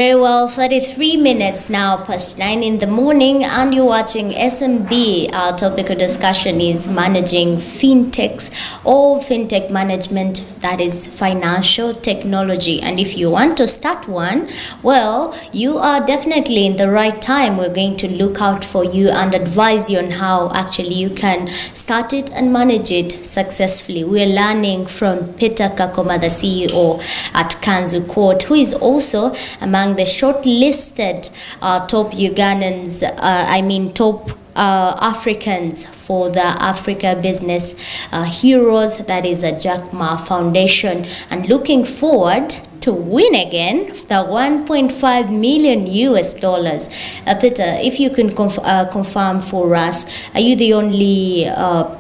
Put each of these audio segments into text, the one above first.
Very well, 33 minutes now past 9 in the morning, and you're watching SMB. Our topic of discussion is managing fintechs or fintech management, that is financial technology. And if you want to start one, well, you are definitely in the right time. We're going to look out for you and advise you on how actually you can start it and manage it successfully. We're learning from Peter Kakoma, the CEO at Kanzu Court, who is also among the shortlisted top Ugandans, top Africans for the Africa Business Heroes, that is a Jack Ma Foundation, and looking forward to win again the 1.5 million US dollars. Peter, if you can confirm for us, are you the only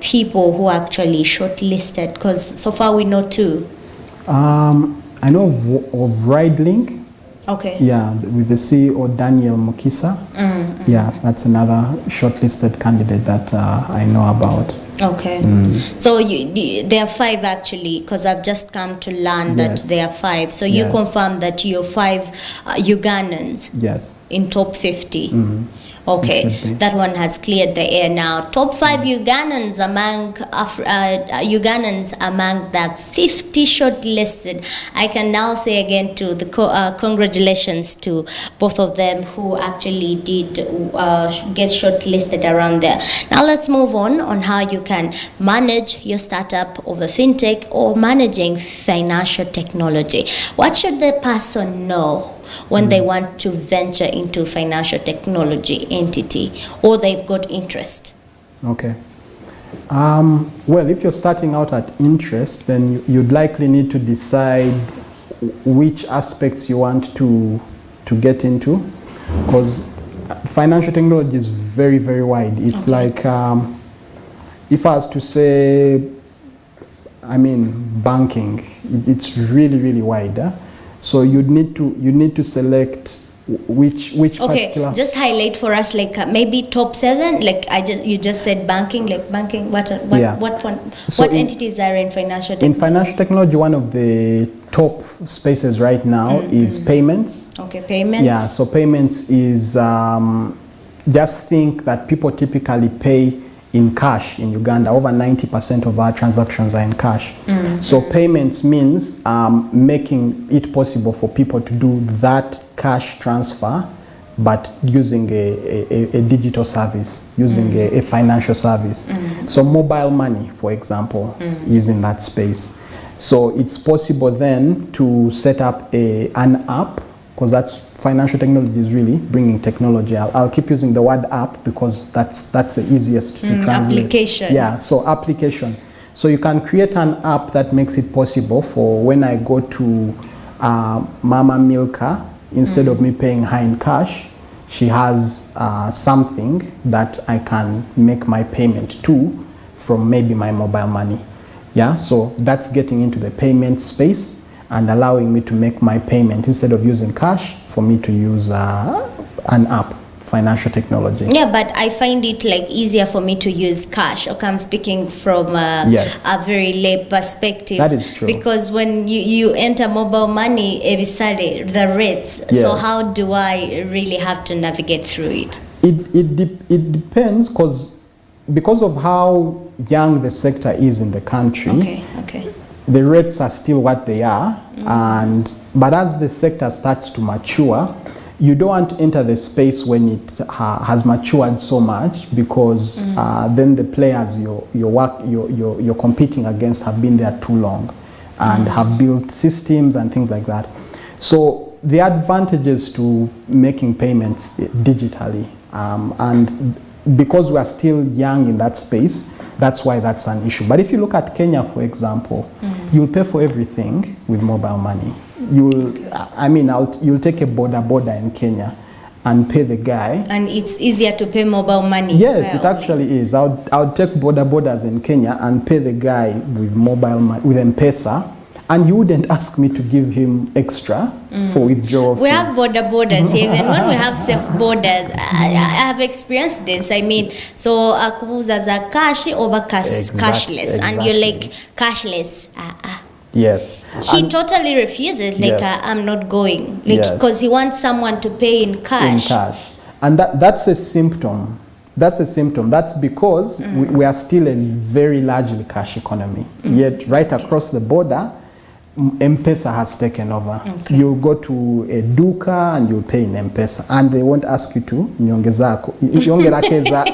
people who are actually shortlisted? Because so far we know two. I know of RideLink. Okay. Yeah, with the CEO Daniel Mukisa. Yeah, that's another shortlisted candidate that I know about. Okay. So there are five actually, because I've just come to learn that there are five. So you confirm that you're five Ugandans. Yes. In top 50. Okay, that one has cleared the air now. Top 5 Ugandans among the 50 shortlisted. I can now say again to the congratulations to both of them who actually did get shortlisted around there. Now let's move on how you can manage your startup of a fintech or managing financial technology. What should the person know when they want to venture into financial technology entity or they've got interest? Okay. Well, if you're starting out at interest, then you'd likely need to decide which aspects you want to get into, because financial technology is very, very wide. It's like, if I was to say, banking, it's really, really wide. So you need to select which particular. Just highlight for us, like maybe top 7. Like you just said banking. Like banking, what entities are in financial technology? In financial technology, one of the top spaces right now is payments. Okay, payments. Yeah, so payments is just think that people typically pay in cash in Uganda. Over 90% of our transactions are in cash. So payments means making it possible for people to do that cash transfer, but using a digital service, using a financial service. So mobile money, for example, is in that space. So it's possible then to set up an app, because that's financial technology is really bringing technology. I'll keep using the word app because that's the easiest to translate. Application. Yeah, so application. So you can create an app that makes it possible for when I go to Mama Milka, instead of me paying her in cash, she has something that I can make my payment to from maybe my mobile money. Yeah, so that's getting into the payment space and allowing me to make my payment instead of using cash, for me to use an app, financial technology. Yeah, but I find it like easier for me to use cash. Okay, I'm speaking from a very lay perspective. That is true. Because when you enter mobile money, every the rates. Yes. So how do I really have to navigate through it? It depends, because of how young the sector is in the country. Okay. The rates are still what they are, but as the sector starts to mature, you don't want to enter the space when it has matured so much, because then the players you're competing against have been there too long and have built systems and things like that. So the advantages to making payments digitally, and because we are still young in that space, that's why that's an issue. But if you look at Kenya, for example, you'll pay for everything with mobile money. You'll take a border in Kenya and pay the guy. And it's easier to pay mobile money. Yes, it actually is. I'll take borders in Kenya and pay the guy with mobile money, with M-Pesa, and you wouldn't ask me to give him extra for withdrawal fees. We have borders here. Even when we have safe borders, I have experienced this. So akubuza za cash over cashless, and you're like cashless. Yes. He totally refuses, like, Yes. I'm not going, like, Yes. because he wants someone to pay in cash. In cash. And that's a symptom. That's a symptom. That's because we are still a very largely cash economy. Yet right across the border, M-Pesa has taken over. Okay. You'll go to a duka and you'll pay in M-Pesa, and they won't ask you to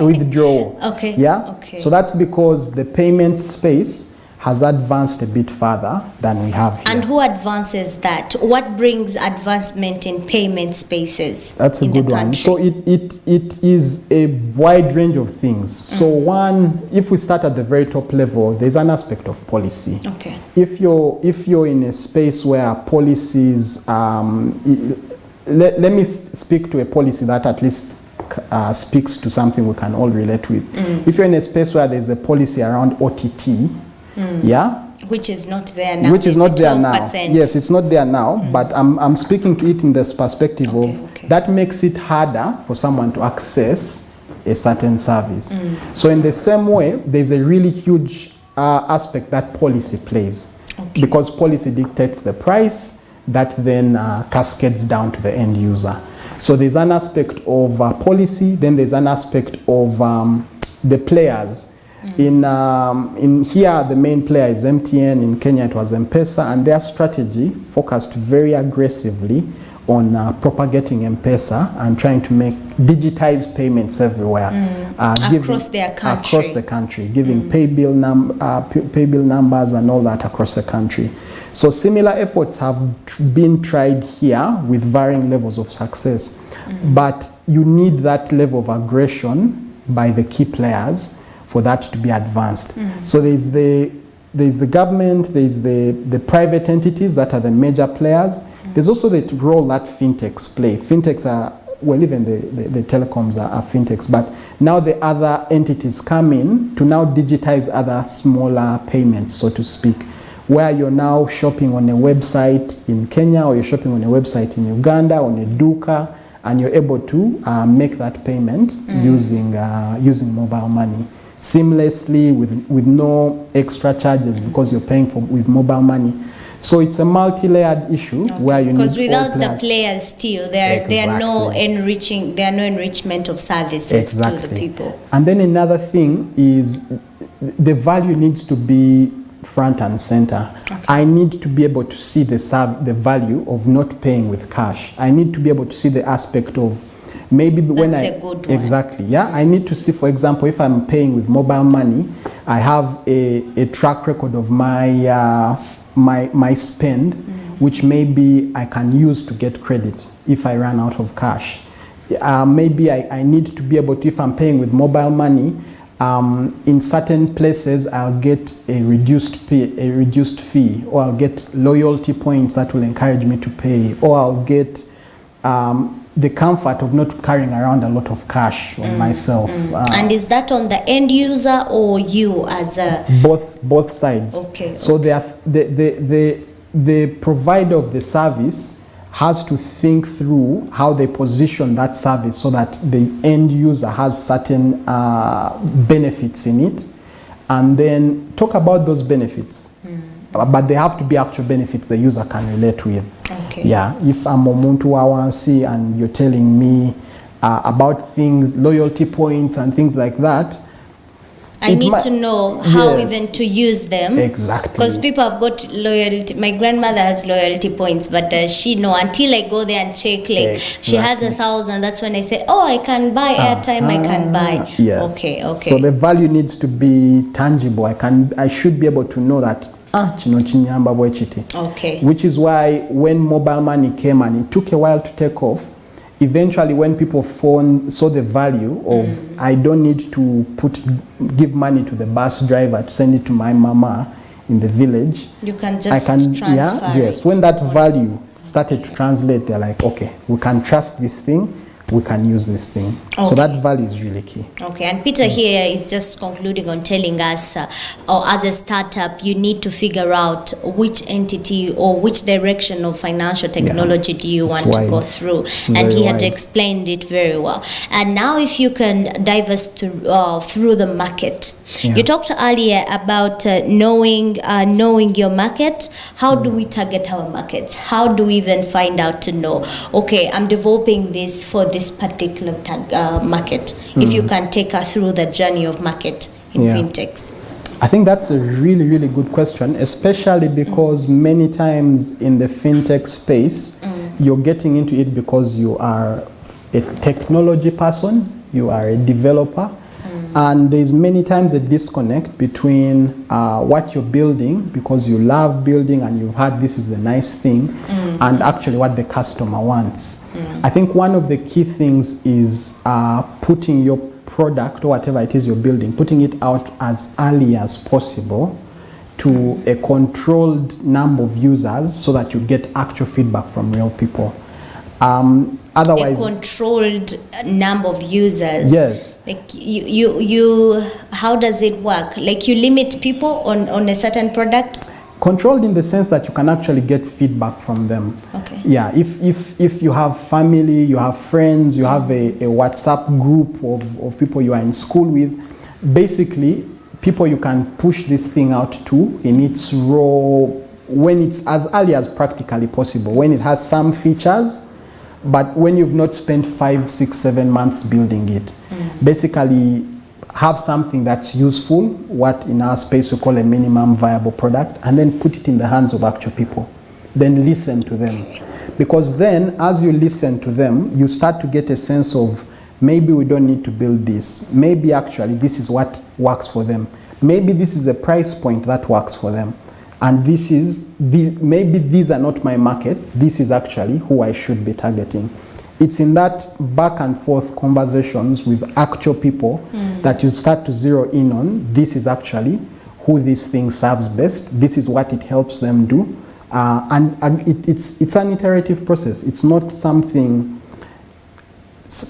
withdraw. Okay. Yeah. Okay. So that's because the payment space has advanced a bit further than we have here. And who advances that? What brings advancement in payment spaces? That's a in good the one. country? So it is a wide range of things. So one, if we start at the very top level, there's an aspect of policy. Okay. If you're in a space where policies, let me speak to a policy that at least speaks to something we can all relate with. If you're in a space where there's a policy around OTT, yeah, which is not there now. Which is not there now. 12%? Yes, it's not there now, but I'm speaking to it in this perspective of that makes it harder for someone to access a certain service. So in the same way, there's a really huge aspect that policy plays, because policy dictates the price that then cascades down to the end user. So there's an aspect of policy, then there's an aspect of the players. In here, the main player is MTN. In Kenya, it was M-Pesa, and their strategy focused very aggressively on propagating M-Pesa and trying to make digitized payments everywhere, across their country. Across the country, giving pay bill numbers and all that across the country. So similar efforts have been tried here with varying levels of success, but you need that level of aggression by the key players for that to be advanced. So there's the government, there's the private entities that are the major players. There's also the role that fintechs play. Fintechs are, well, even the telecoms are fintechs, but now the other entities come in to now digitize other smaller payments, so to speak, where you're now shopping on a website in Kenya, or you're shopping on a website in Uganda, on a duka, and you're able to make that payment using mobile money seamlessly with no extra charges, because you're paying with mobile money. So it's a multi-layered issue where you need, because without all the players still there are no enrichment of services to the people. And then another thing is the value needs to be front and center. I need to be able to see the value of not paying with cash. I need to be able to see the aspect of maybe when a good one. Exactly, yeah. I need to see, for example, if I'm paying with mobile money, I have a track record of my spend, which maybe I can use to get credit if I run out of cash. Maybe I need to be able to, if I'm paying with mobile money, in certain places I'll get a reduced fee, or I'll get loyalty points that will encourage me to pay, or I'll get the comfort of not carrying around a lot of cash on myself. And is that on the end user or you as a... Both sides. Okay. So the provider of the service has to think through how they position that service so that the end user has certain benefits in it, and then talk about those benefits. But they have to be actual benefits the user can relate with. Okay. Yeah, if I'm Omuntu Wawansi and you're telling me about things, loyalty points and things like that, I need to know how even to use them. Exactly. Because people have got loyalty. My grandmother has loyalty points, but she know until I go there and check, like she has 1,000. That's when I say, oh, I can buy airtime. I can buy. Yes. Okay. So the value needs to be tangible. I should be able to know that. Okay. Which is why when mobile money came and it took a while to take off, eventually when people saw the value of I don't need to give money to the bus driver to send it to my mama in the village. You can just transfer it. When that value started to translate, they're like, okay, we can trust this thing, we can use this thing. So that value is really key. Okay, and Peter here is just concluding on telling us, or as a startup, you need to figure out which entity or which direction of financial technology do you want to go through. And he had explained it very well. And now if you can dive us through the market. Yeah. You talked earlier about knowing your market. How do we target our markets? How do we even find out to know, okay, I'm developing this for this particular market? If you can take us through the journey of market in fintechs. I think that's a really, really good question, especially because many times in the fintech space, you're getting into it because you are a technology person, you are a developer, and there's many times a disconnect between what you're building because you love building and you've heard this is a nice thing, and actually what the customer wants. I think one of the key things is putting your product or whatever it is you're building, putting it out as early as possible to a controlled number of users so that you get actual feedback from real people. Otherwise, a controlled number of users. Yes. Like you how does it work? Like you limit people on a certain product? Controlled in the sense that you can actually get feedback from them. Okay. Yeah, if you have family, you have friends, you have a WhatsApp group of people you are in school with, basically people you can push this thing out to in its raw, when it's as early as practically possible, when it has some features, but when you've not spent 5, 6, 7 months building it. Basically have something that's useful, what in our space we call a minimum viable product, and then put it in the hands of actual people. Then listen to them. Because then, as you listen to them, you start to get a sense of, maybe we don't need to build this. Maybe actually this is what works for them. Maybe this is a price point that works for them. And this is, maybe these are not my market. This is actually who I should be targeting. It's in that back and forth conversations with actual people that you start to zero in on, this is actually who this thing serves best, this is what it helps them do, and it's an iterative process. It's not something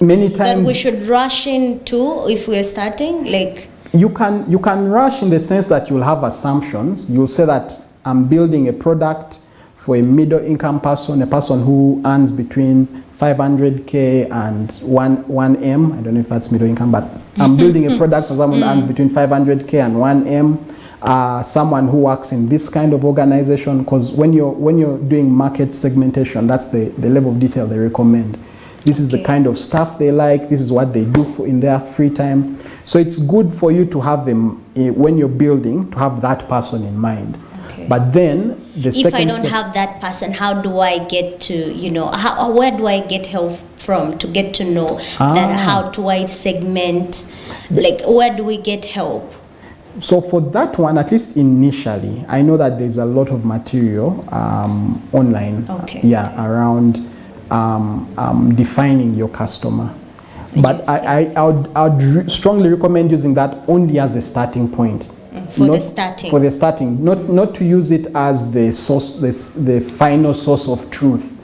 many times that we should rush into if we're starting, like you can rush in the sense that you'll have assumptions. You'll say that I'm building a product for a middle income person, a person who earns between 500K and 1M. I don't know if that's middle income, but I'm building a product for someone who earns between 500K and 1M. Someone who works in this kind of organization, because when you're doing market segmentation, that's the level of detail they recommend. This is the kind of stuff they like. This is what they do in their free time. So it's good for you to have when you're building, to have that person in mind. But then if I don't have that person, how do I get to, where do I get help from to get to know that? How do I segment, like where do we get help? So for that one, at least initially, I know that there's a lot of material online around defining your customer. But I would strongly recommend using that only as a starting point. For the starting, not to use it as the source, the final source of truth,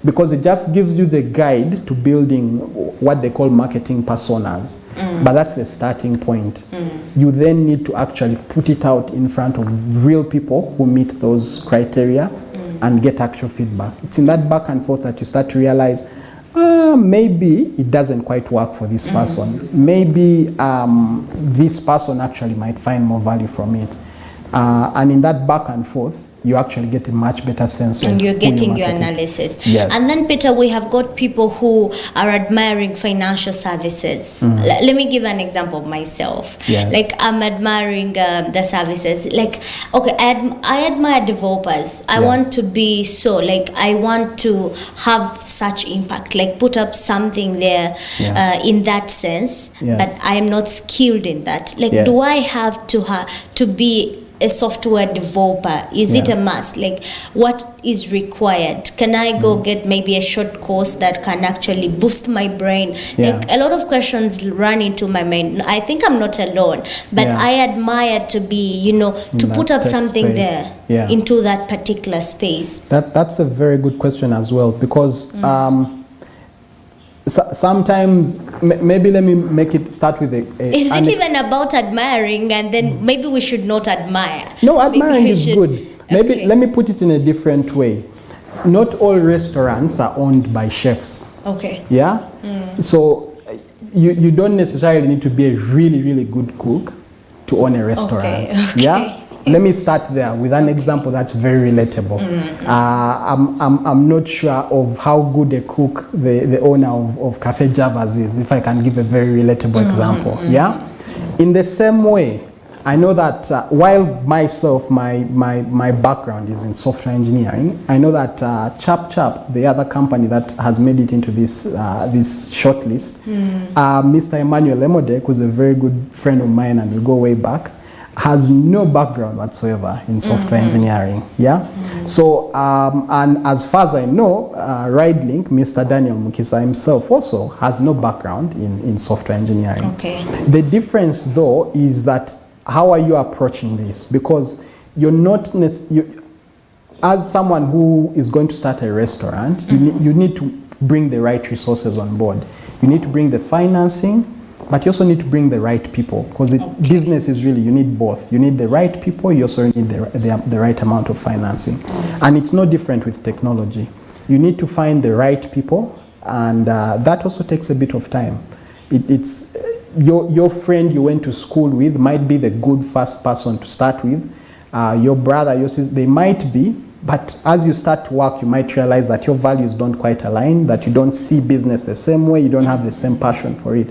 because it just gives you the guide to building what they call marketing personas. But that's the starting point. You then need to actually put it out in front of real people who meet those criteria and get actual feedback. It's in that back and forth that you start to realize, maybe it doesn't quite work for this person. Maybe this person actually might find more value from it. And in that back and forth, you actually get a much better sense and you're getting your analysis. Yes. And then, Peter, we have got people who are admiring financial services. Let me give an example of myself. Yes. Like I'm admiring the services. Like, okay, I admire developers. I want to be I want to have such impact, like put up something there in that sense. But I am not skilled in that. Like, do I have to be a software developer? Is it a must? Like, what is required? Can I go get maybe a short course that can actually boost my brain? Like, a lot of questions run into my mind. I think I'm not alone, but I admire to be, to put up something space. there into that particular space. That's a very good question as well, because sometimes, maybe let me make it start with is it even about admiring, and then maybe we should not admire? No, admiring is good. Maybe let me put it in a different way. Not all restaurants are owned by chefs. Okay. So you don't necessarily need to be a really, really good cook to own a restaurant. Okay. Yeah. Let me start there with an example that's very relatable. I'm not sure of how good a cook the owner of Cafe Java's is, if I can give a very relatable example. Yeah. In the same way, I know that while myself, my background is in software engineering, I know that Chap, the other company that has made it into this shortlist, Mr. Emmanuel Emodek, who's a very good friend of mine and we go way back, has no background whatsoever in software engineering. Yeah. So and as far as I know, RideLink, Mr. Daniel Mukisa himself also has no background in software engineering. Okay. The difference though is that how are you approaching this? Because you're not as someone who is going to start a restaurant, you need to bring the right resources on board. You need to bring the financing, but you also need to bring the right people, because business is really, you need both. You need the right people, you also need the right amount of financing. And it's no different with technology. You need to find the right people, and that also takes a bit of time. It's your friend you went to school with might be the good first person to start with. Your brother, your sister, they might be, but as you start to work, you might realize that your values don't quite align, that you don't see business the same way, you don't have the same passion for it.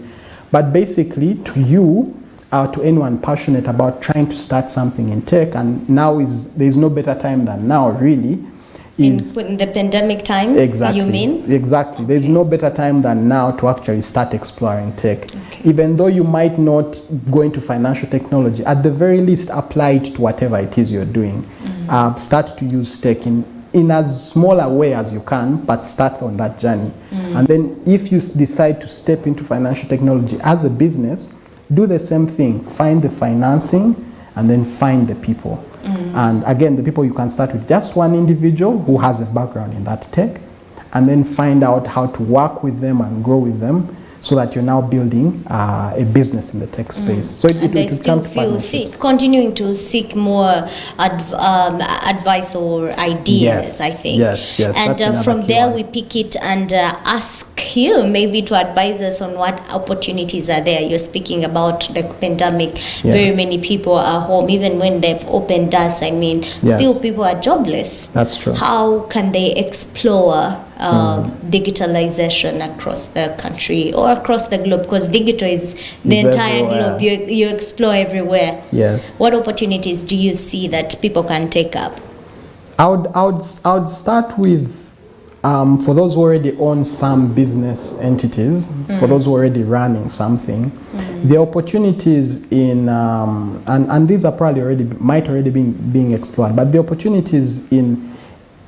But basically, to you, to anyone passionate about trying to start something in tech, and there's no better time than now, really. In the pandemic times, exactly, you mean? Exactly. There's no better time than now to actually start exploring tech. Okay. Even though you might not go into financial technology, at the very least, apply it to whatever it is you're doing. Start to use tech in as small a way as you can, but start on that journey. And then if you decide to step into financial technology as a business, do the same thing. Find the financing and then find the people. And again, the people, you can start with just one individual who has a background in that tech, and then find out how to work with them and grow with them, so that you're now building a business in the tech space. So and I still feel continuing to seek more advice or ideas, yes, I think. Yes. And from there we pick it and ask you maybe to advise us on what opportunities are there. You're speaking about the pandemic. Yes. Very many people are home, even when they've opened us. I mean, still people are jobless. That's true. How can they explore digitalization across the country or across the globe? Because digital is the entire globe. You explore everywhere. Yes. What opportunities do you see that people can take up? I would start with for those who already own some business entities, for those who are already running something, the opportunities in and these are probably might already being explored, but the opportunities in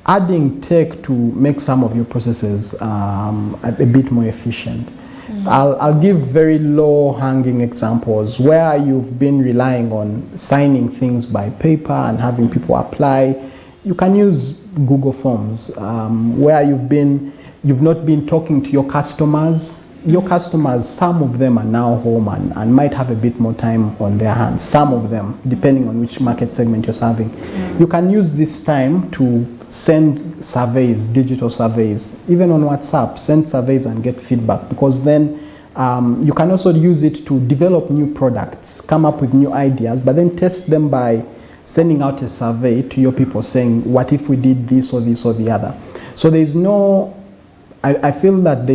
adding tech to make some of your processes a bit more efficient. I'll give very low-hanging examples where you've been relying on signing things by paper and having people apply. You can use Google Forms. Where you've not been talking to your customers. Your customers, some of them are now home and might have a bit more time on their hands. Some of them, depending on which market segment you're serving. You can use this time to send surveys, digital surveys, even on WhatsApp, send surveys and get feedback, because then you can also use it to develop new products, come up with new ideas, but then test them by sending out a survey to your people saying, what if we did this or this or the other? So there's no, I feel that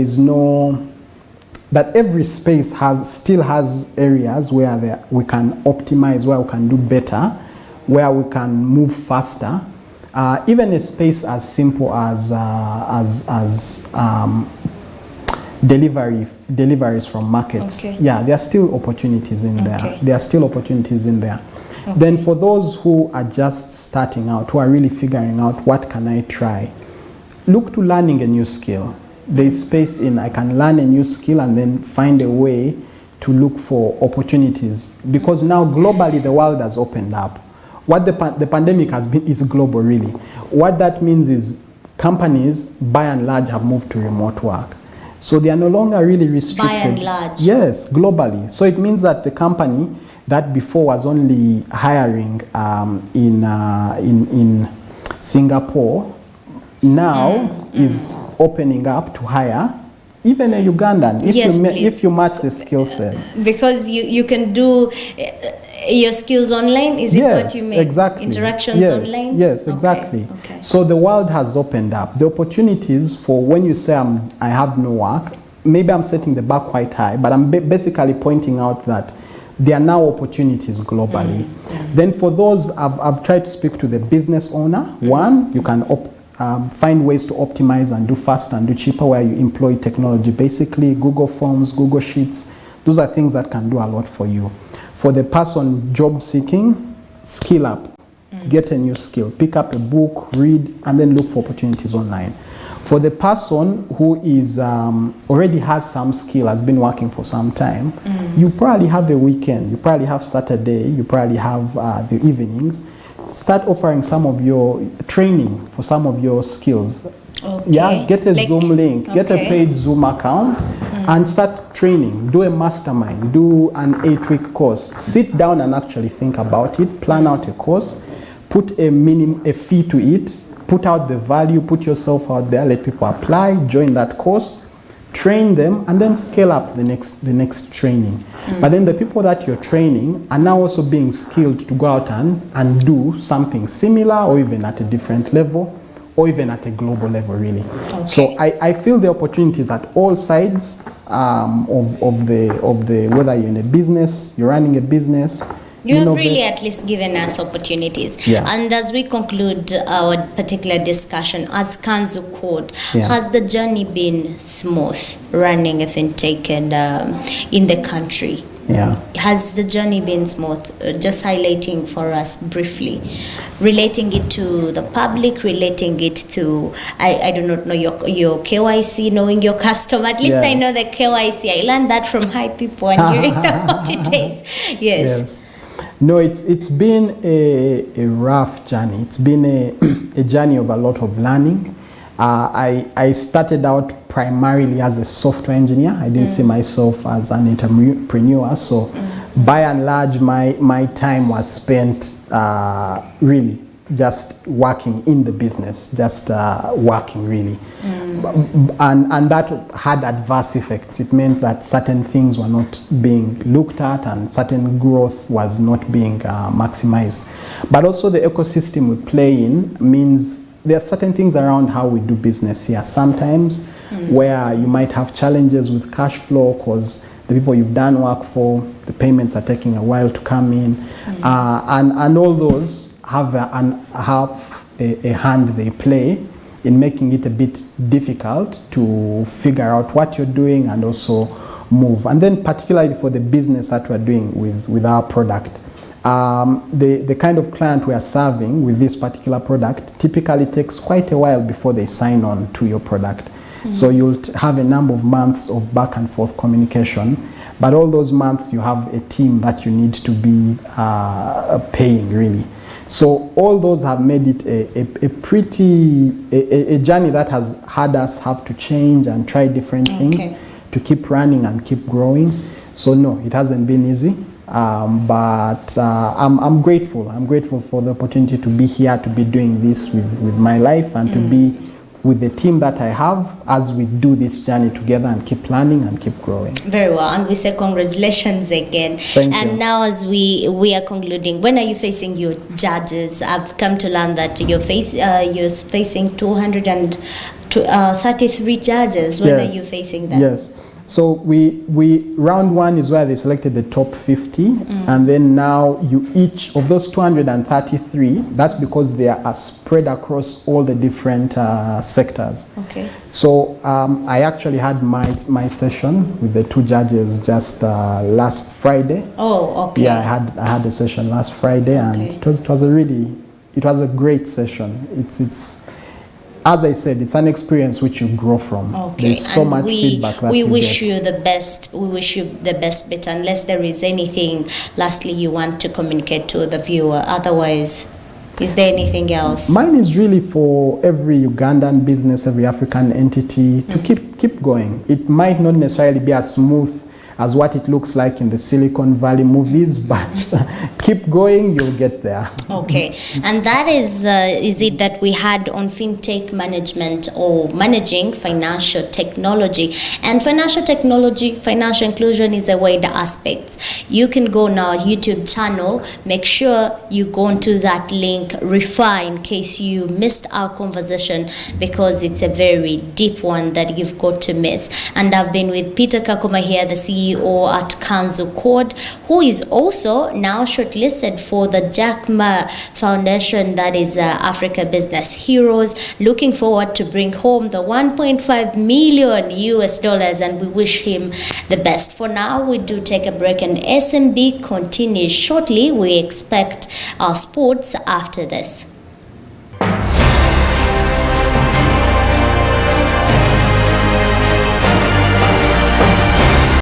that every space still has areas where we can optimize, where we can do better, where we can move faster. Even a space as simple as deliveries from markets. Okay. Yeah, there are still opportunities in there. Okay. There are still opportunities in there. Okay. Then for those who are just starting out, who are really figuring out what can I try, look to learning a new skill. There's space in I can learn a new skill and then find a way to look for opportunities, because now globally the world has opened up. What the pandemic has been is global, really. What that means is companies, by and large, have moved to remote work. So they are no longer really restricted. By and large. Yes, globally. So it means that the company that before was only hiring in Singapore now is opening up to hire even a Ugandan, if Yes, you please. if you match the skill set. Because you can do your skills online, is it what you mean? Exactly. Interactions yes, online? Yes, Okay, exactly. okay. So the world has opened up. The opportunities for when you say I have no work, maybe I'm setting the bar quite high, but I'm basically pointing out that there are now opportunities globally. Then for those, I've tried to speak to the business owner. One, you can find ways to optimize and do faster and do cheaper where you employ technology. Basically, Google Forms, Google Sheets, those are things that can do a lot for you. For the person job seeking, skill up, get a new skill, pick up a book, read, and then look for opportunities online. For the person who is already has some skill, has been working for some time, you probably have a weekend, you probably have Saturday, you probably have the evenings. Start offering some of your training for some of your skills. Okay. Yeah, get a Zoom link, get a paid Zoom account, and start training. Do a mastermind, do an 8-week course. Sit down and actually think about it, plan out a course, put a fee to it, put out the value, put yourself out there, let people apply, join that course, train them, and then scale up the next training. But then the people that you're training are now also being skilled to go out and do something similar or even at a different level or even at a global level, really. Okay. So I feel the opportunities at all sides of the whether you're in a business, you're running a business. You have really at least given us opportunities. Yeah. And as we conclude our particular discussion, as Kanzu Code, has the journey been smooth running a fintech and in the country? Yeah. Has the journey been smooth? Just highlighting for us briefly, relating it to the public, relating it to, I do not know, your KYC, knowing your customer. At least I know the KYC. I learned that from high people and during the holidays. Yes. No, it's been a rough journey. It's been a journey of a lot of learning. I started out primarily as a software engineer. I didn't see myself as an entrepreneur. So by and large, my time was spent really just working in the business, just working really. And that had adverse effects. It meant that certain things were not being looked at and certain growth was not being maximized. But also the ecosystem we play in means there are certain things around how we do business here. Sometimes where you might have challenges with cash flow because the people you've done work for, the payments are taking a while to come in. And all those have a hand they play in making it a bit difficult to figure out what you're doing and also move. And then particularly for the business that we're doing with our product, the kind of client we are serving with this particular product typically takes quite a while before they sign on to your product. So you'll have a number of months of back and forth communication, but all those months you have a team that you need to be paying really. So all those have made it a journey that has had us have to change and try different things to keep running and keep growing. So no, it hasn't been easy, but I'm grateful. I'm grateful for the opportunity to be here, to be doing this with my life and to be with the team that I have as we do this journey together and keep learning and keep growing. Very well, and we say congratulations again. Thank you. And now as we are concluding, when are you facing your judges? I've come to learn that you're facing 233 judges. When are you facing them? Yes. So we round one is where they selected the top 50, and then now each of those 233. That's because they are spread across all the different sectors. Okay. So I actually had my session with the two judges just last Friday. Oh, okay. Yeah, I had a session last Friday, and it was a great session. It's as I said, it's an experience which you grow from. Okay. There's so much feedback that we you wish get. you the best. We wish you the best bit, unless there is anything lastly you want to communicate to the viewer. Otherwise, is there anything else? Mine is really for every Ugandan business, every African entity to keep going. It might not necessarily be a smooth as what it looks like in the Silicon Valley movies, but keep going, you'll get there. Okay, and that is it that we had on fintech management or managing financial technology. And financial technology, financial inclusion is a wide aspect. You can go on our YouTube channel, make sure you go into that link, refer in case you missed our conversation, because it's a very deep one that you've got to miss. And I've been with Peter Kakuma here, the CEO at Kanzu Code, who is also now shortlisted for the Jack Ma Foundation, that is Africa Business Heroes. Looking forward to bring home the 1.5 million US dollars, and we wish him the best. For now, we do take a break, and SMB continues shortly. We expect our sports after this.